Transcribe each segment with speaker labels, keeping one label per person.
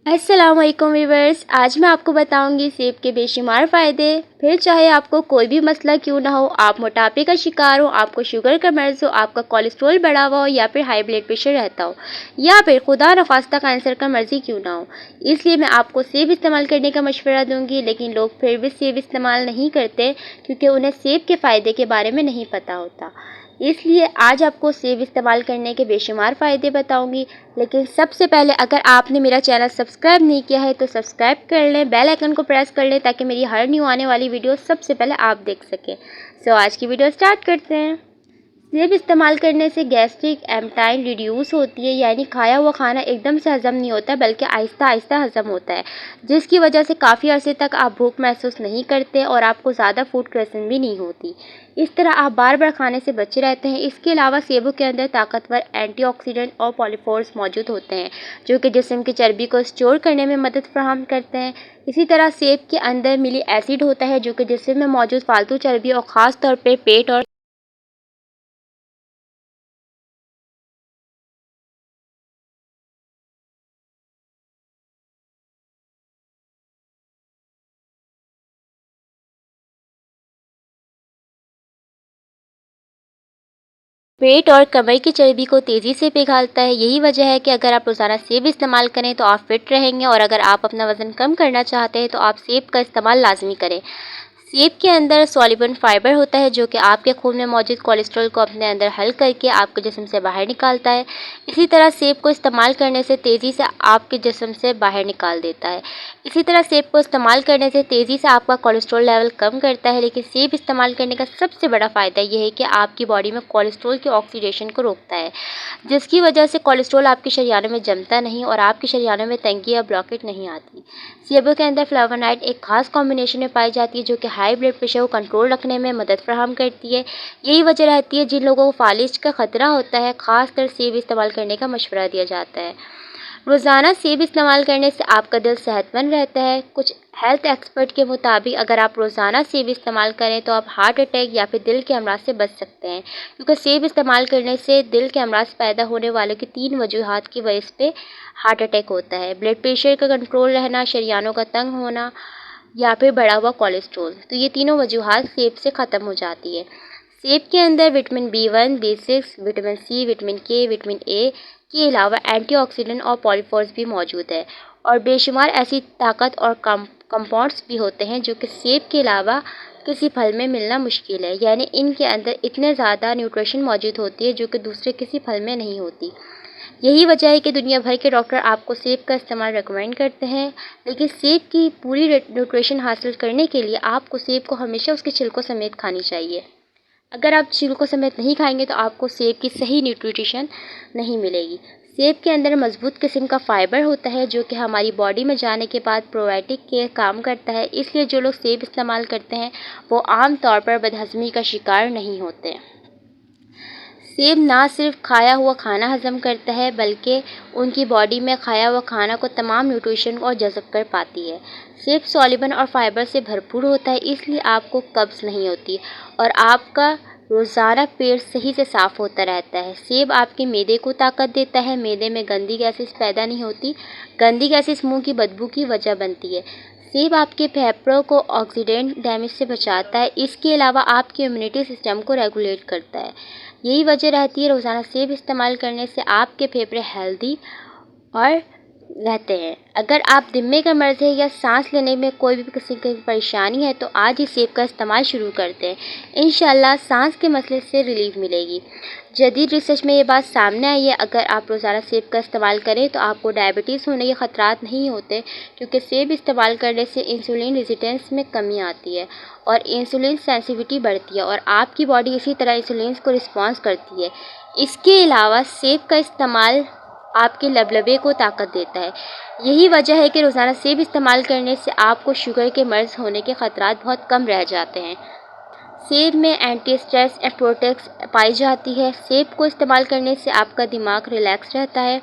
Speaker 1: अस्सलाम वालेकुम व्यूवर्स। आज मैं आपको बताऊंगी सेब के बेशुमार फ़ायदे। फिर चाहे आपको कोई भी मसला क्यों ना हो, आप मोटापे का शिकार हो, आपको शुगर का मर्ज़ हो, आपका कोलेस्ट्रॉल बढ़ा हुआ हो या फिर हाई ब्लड प्रेशर रहता हो या फिर खुदा न खास्ता कैंसर का मर्ज़ ही क्यों ना हो, इसलिए मैं आपको सेब इस्तेमाल करने का मशवरा दूंगी। लेकिन लोग फिर भी सेब इस्तेमाल नहीं करते क्योंकि उन्हें सेब के फ़ायदे के बारे में नहीं पता होता। इसलिए आज आपको सेब इस्तेमाल करने के बेशुमार फ़ायदे बताऊंगी। लेकिन सबसे पहले अगर आपने मेरा चैनल सब्सक्राइब नहीं किया है तो सब्सक्राइब कर लें, बेल आइकन को प्रेस कर लें ताकि मेरी हर न्यू आने वाली वीडियो सबसे पहले आप देख सकें। आज की वीडियो स्टार्ट करते हैं। सेब इस्तेमाल करने से गैस्ट्रिक एपेटाइट रिड्यूस होती है, यानी खाया हुआ खाना एकदम से हज़म नहीं होता बल्कि आहिस्ता आहिस्ता हज़म होता है, जिसकी वजह से काफ़ी अरसे तक आप भूख महसूस नहीं करते और आपको ज़्यादा फूड क्रेविंग भी नहीं होती। इस तरह आप बार बार खाने से बचे रहते हैं। इसके अलावा सेबों के अंदर ताकतवर एंटीऑक्सीडेंट और पॉलीफेनोल्स मौजूद होते हैं जो कि जिस्म की चर्बी को स्टोर करने में मदद फराहम करते हैं। इसी तरह सेब के अंदर मिली एसिड होता है जो कि जिस्म में मौजूद फालतू चर्बी और ख़ास तौर पर पेट और कमर की चर्बी को तेज़ी से पिघालता है। यही वजह है कि अगर आप रोज़ाना सेब इस्तेमाल करें तो आप फिट रहेंगे, और अगर आप अपना वज़न कम करना चाहते हैं तो आप सेब का इस्तेमाल लाजमी करें। सेब के अंदर सॉल्युबल फाइबर होता है जो कि आपके खून में मौजूद कोलेस्ट्रॉल को अपने अंदर हल करके आपके जिस्म से बाहर निकालता है। इसी तरह सेब को इस्तेमाल करने से तेज़ी से आपके जिस्म से बाहर निकाल देता है। इसी तरह सेब को इस्तेमाल करने से तेज़ी से आपका कोलेस्ट्रॉल लेवल कम करता है। लेकिन सेब इस्तेमाल करने का सबसे बड़ा फ़ायदा यह है कि आपकी बॉडी में कोलेस्ट्रॉल की ऑक्सीडेशन को रोकता है, जिसकी वजह से कोलेस्ट्रॉल आपके शरीयानों में जमता नहीं और आपके शरीयानों में तंगी या ब्लॉकेट नहीं आती। सेबों के अंदर फ्लेवोनॉइड एक खास कॉम्बिनेशन में पाई जाती है जो कि हाई ब्लड प्रेशर को कंट्रोल रखने में मदद फराहम करती है। यही वजह रहती है जिन लोगों को फालिज का खतरा होता है खासकर सेब इस्तेमाल करने का मशवरा दिया जाता है। रोज़ाना सेब इस्तेमाल करने से आपका दिल सेहतमंद रहता है। कुछ हेल्थ एक्सपर्ट के मुताबिक अगर आप रोज़ाना सेब इस्तेमाल करें तो आप हार्ट अटैक या फिर दिल के अमराज से बच सकते हैं, क्योंकि सेब इस्तेमाल करने से दिल के अमराज पैदा होने वालों की 3 वजूहात की वजह से हार्ट अटैक होता है: ब्लड प्रेशर का कंट्रोल रहना, शरीयानों का तंग होना या फिर बढ़ा हुआ कोलेस्ट्रॉल। तो ये तीनों वजूहात सेब से ख़त्म हो जाती है। सेब के अंदर vitamin B1, B6, vitamin C, vitamin K, vitamin A के अलावा एंटीऑक्सीडेंट और पॉलीफेनोल्स भी मौजूद है, और बेशुमार ऐसी ताकत और कंपाउंड्स भी होते हैं जो कि सेब के अलावा किसी फल में मिलना मुश्किल है। यानी इनके अंदर इतने ज़्यादा न्यूट्रिशन मौजूद होती है जो कि दूसरे किसी फल में नहीं होती। यही वजह है कि दुनिया भर के डॉक्टर आपको सेब का इस्तेमाल रेकमेंड करते हैं। लेकिन सेब की पूरी न्यूट्रिशन हासिल करने के लिए आपको सेब को हमेशा उसके छिलकों समेत खानी चाहिए। अगर आप छिलकों समेत नहीं खाएंगे तो आपको सेब की सही न्यूट्रिशन नहीं मिलेगी। सेब के अंदर मजबूत किस्म का फाइबर होता है जो कि हमारी बॉडी में जाने के बाद प्रोबायोटिक के काम करता है। इसलिए जो लोग सेब इस्तेमाल करते हैं वो आम तौर पर बदहज़मी का शिकार नहीं होते। सेब ना सिर्फ खाया हुआ खाना हज़म करता है बल्कि उनकी बॉडी में खाया हुआ खाना को तमाम न्यूट्रिशन और जज़ब कर पाती है। सेब सॉल्युबल और फाइबर से भरपूर होता है, इसलिए आपको कब्ज़ नहीं होती और आपका रोज़ाना पेट सही से साफ़ होता रहता है। सेब आपके मैदे को ताकत देता है, मैदे में गंदी गैसेस पैदा नहीं होती। गंदी गैसेस मुंह की बदबू की वजह बनती है। सेब आपके फेफड़ों को ऑक्सीडेंट डैमेज से बचाता है। इसके अलावा आपके इम्यूनिटी सिस्टम को रेगुलेट करता है। यही वजह रहती है रोज़ाना सेब इस्तेमाल करने से आपके फेफड़े हेल्दी और रहते हैं। अगर आप दिम्मे का मर्ज़ है या सांस लेने में कोई भी किस्म की परेशानी है तो आज ही सेब का इस्तेमाल शुरू करते हैं। इंशाल्लाह सांस के मसले से रिलीफ मिलेगी। जदीद रिसर्च में ये बात सामने आई है, अगर आप रोज़ाना सेब का इस्तेमाल करें तो आपको डायबिटीज़ होने के ख़तरात नहीं होते, क्योंकि सेब इस्तेमाल करने से इंसुलिन रेजिस्टेंस में कमी आती है और इंसुलिन सेंसिटिविटी बढ़ती है और आपकी बॉडी इसी तरह इंसुलिन को रिस्पॉन्स करती है। इसके अलावा सेब का इस्तेमाल आपके लबलबे को ताकत देता है। यही वजह है कि रोज़ाना सेब इस्तेमाल करने से आपको शुगर के मर्ज़ होने के ख़तरात बहुत कम रह जाते हैं। सेब में एंटी स्ट्रेस प्रोटेक्ट्स पाई जाती है। सेब को इस्तेमाल करने से आपका दिमाग रिलैक्स रहता है।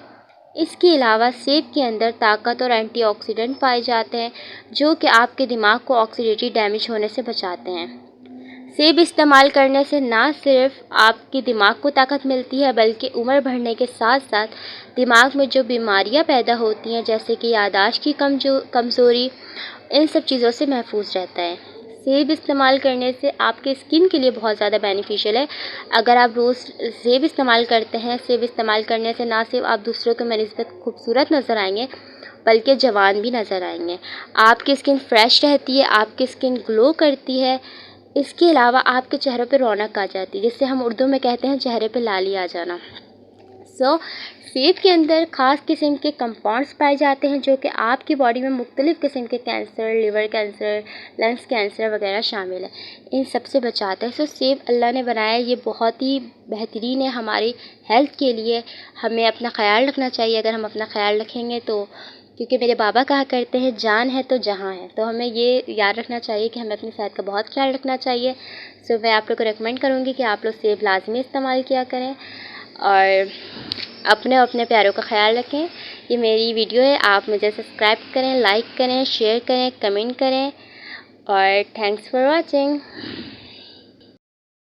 Speaker 1: इसके अलावा सेब के अंदर ताकत और एंटीऑक्सीडेंट पाए जाते हैं जो कि आपके दिमाग को ऑक्सीडेटिव डैमेज होने से बचाते हैं। सेब इस्तेमाल करने से ना सिर्फ आपके दिमाग को ताकत मिलती है, बल्कि उम्र बढ़ने के साथ साथ दिमाग में जो बीमारियां पैदा होती हैं, जैसे कि याददाश्त की कमज़ोरी, इन सब चीज़ों से महफूज रहता है। सेब इस्तेमाल करने से आपके स्किन के लिए बहुत ज़्यादा बेनिफिशियल है। अगर आप रोज़ सेब इस्तेमाल करते हैं, सेब इस्तेमाल करने से ना सिर्फ आप दूसरों के निस्बत खूबसूरत नज़र आएंगे, बल्कि जवान भी नज़र आएंगे। आपकी स्किन फ्रेश रहती है, आपकी स्किन ग्लो करती है। इसके अलावा आपके चेहरे पे रौनक आ जाती है, जिससे हम उर्दू में कहते हैं चेहरे पे लाली आ जाना। सेब के अंदर ख़ास किस्म के कंपाउंड्स पाए जाते हैं, जो कि आपकी बॉडी में मुख्तलिफ़ किस्म के cancer, liver cancer, lungs cancer वगैरह शामिल है, इन सब से बचाता है। सेब अल्लाह ने बनाया है, ये बहुत ही बेहतरीन है हमारी हेल्थ के लिए। हमें अपना ख़्याल रखना चाहिए। अगर हम अपना ख़्याल रखेंगे तो, क्योंकि मेरे बाबा कहा करते हैं जान है तो जहाँ है, तो हमें ये याद रखना चाहिए कि हमें अपनी सेहत का बहुत ख्याल रखना चाहिए। मैं आप लोग को रेकमेंड करूँगी कि आप लोग सेब लाजमी इस्तेमाल किया करें और अपने अपने प्यारों का ख्याल रखें। ये मेरी वीडियो है, आप मुझे सब्सक्राइब करें, लाइक करें, शेयर करें, कमेंट करें और थैंक्स फॉर वॉचिंग।